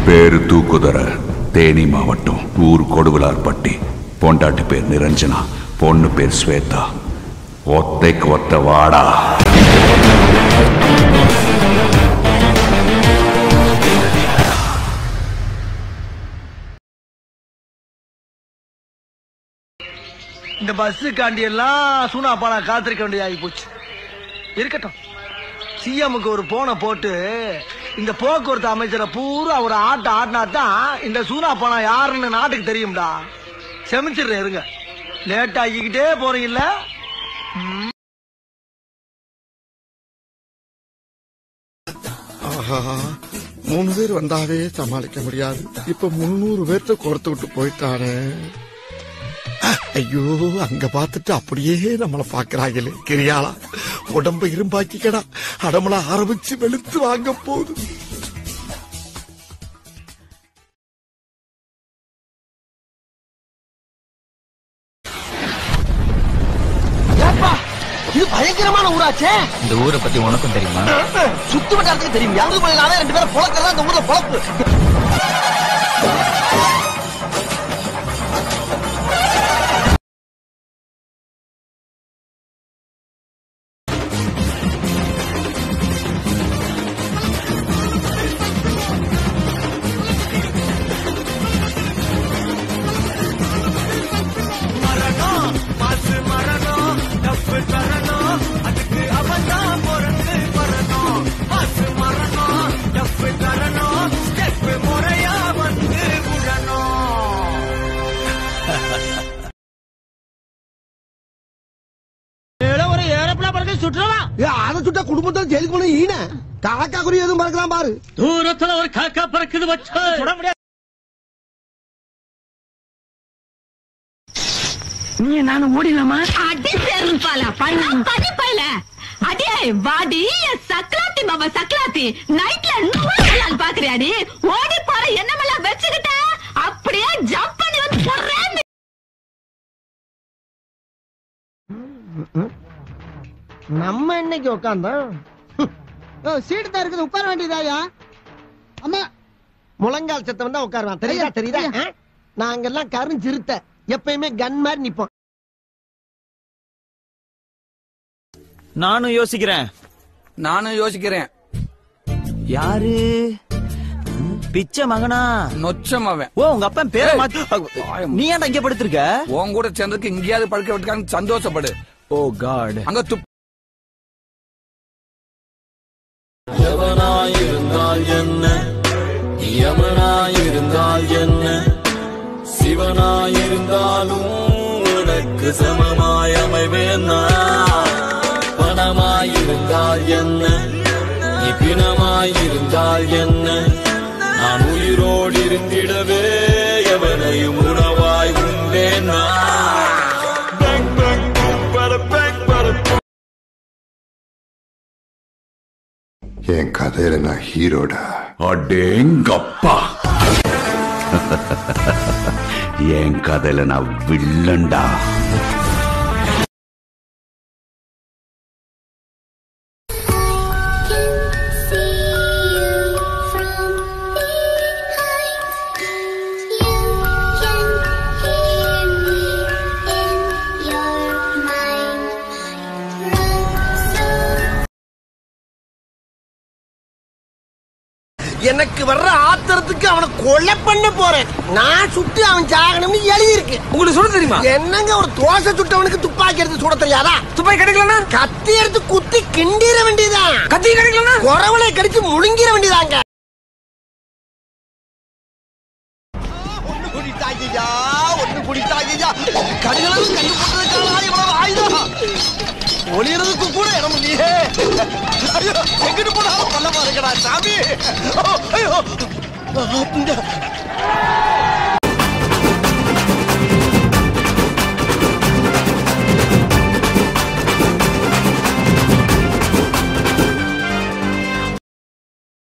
பேரு தூக்குதர, தேனி மாவட்டம், ஊர் கொடுவிலார்பட்டி. பொண்டாட்டி பேர் நிரஞ்சனா, பொண்ணு பேர் ஸ்வேதா. ஒத்தைக்கு ஒத்த வாடா. இந்த பஸ் காண்டி எல்லாம் சூனாப்பானா காத்திருக்க வேண்டியதாகி போச்சு. இருக்கட்டும், சிஎம்முக்கு ஒரு போனை போட்டு இந்த போக்குவரத்து அமைச்சரை பூரா ஒரு ஆடினா தான் இந்த சூனாப்பானா யாருன்னு நாட்டுக்கு தெரியும்டா. செமிச்சிடுறேன், இருங்க. லேட் ஆகிக்கிட்டே போறீங்கல்ல. மூணு பேர் வந்தாவே சமாளிக்க முடியாது. இப்ப 300 பேர்த்த கொடுத்து விட்டு போயிட்டானே. ஐயோ, அங்க பாத்துட்டு அப்படியே நம்மள பாக்குறாங்களே. கிரியாளா, உடம்ப இரும்பாக்கிக்கடா. அடமள ஆரம்பிச்சு வெளுத்து வாங்க போகுது. இது பயங்கரமான ஊராச்சே. இந்த ஊரை பத்தி உனக்கும் தெரியுமா? சுத்து வட்டாரத்துக்கு தெரியும். யாரு நானே 2 பேரும் பொழக்கிறதா இந்த ஊர்ல பொழப்பு. அதை சுட்டா குடும்பத்தில் ஜெயிலுக்கு போன ஈன காக்கா குறி எதுவும் பறக்கலாம் பாரு. தூரத்துல ஒரு காக்கா பறக்குது வச்சு சுட முடியாது. நீ நானும் ஓடிலாமா? அடி சேர்ப்பால படி பைல அடி வாடி சக்லாத்தி மாமா சக்லாத்தி நைட்ல நூறு பாக்குறியாடி. ஓடி போற என்னமெல்லாம் வச்சுக்கிட்ட அப்படியே ஜம்ப் பண்ணி வந்து போடுறேன். நம்ம இன்னைக்கு உட்காந்தோம். சீட்டு தான் இருக்குது, உட்கார வேண்டியதாயா? அம்மா, முழங்கால் சத்தம் தான் உட்காருவான். தெரியுதா தெரியுதா? நாங்கெல்லாம் கருஞ்சிருத்த எப்பயுமே கன் மாதிரி நிப்போம். நானும் யோசிக்கிறேன். யாரு? பிச்சை மகனா? நொச்சம் அவன். ஓ, உங்க அப்பா பேரை மாத்தி. நீ ஏன்டா இங்க படுத்திருக்க? உன் கூட சேர்ந்ததுக்கு இங்கேயாவது படுக்க விட்டுக்கான்னு சந்தோஷப்படு. ஓ காட். அங்க எவனாயிருந்தால் என்ன, யமனாயிருந்தால் என்ன, சிவனாயிருந்தாலும் உனக்கு சமமாய் அமைவேன் நான். பணமாயிருந்தால் என்ன, பிணமாயிருந்தால் என்ன, நான் உயிரோடு இருந்திடவே எவனையும் உணவாய் உண்டேன் நான். என் கதையில நான் ஹீரோடா. அடேங்கப்பா. என் கதையில நான் வில்லன்டா. எனக்கு வர்ற ஆத்திரத்துக்கு அவனை கொலை பண்ண போறேன். நான் சுட்டு அவன் சாகணும்னு எழுதி இருக்கு. உங்களுக்கு சுட தெரியுமா? என்னங்க, ஒரு தோசை சுட்டவனுக்கு துப்பாக்கி எடுத்து சுட தெரியாதா? துப்பாக்கி கிடைக்கலனா கத்தி எடுத்து குத்தி கிண்டிர வேண்டியதான். கத்தி கிடைக்கலனா குறவளை கடிச்சு முழுங்கிற வேண்டியதாங்க. ஒண்ணு குடித்தாயா கடுகளவு கண்டு போட்டதுக்கான இவ்வளவு ஆயுதம். ஒளியறதுக்கு கூட இடம் இல்லையே. ஐயோ, எங்கிட்டு போனாலும் பல்லமா இருக்கடா சாமி. ஐயோ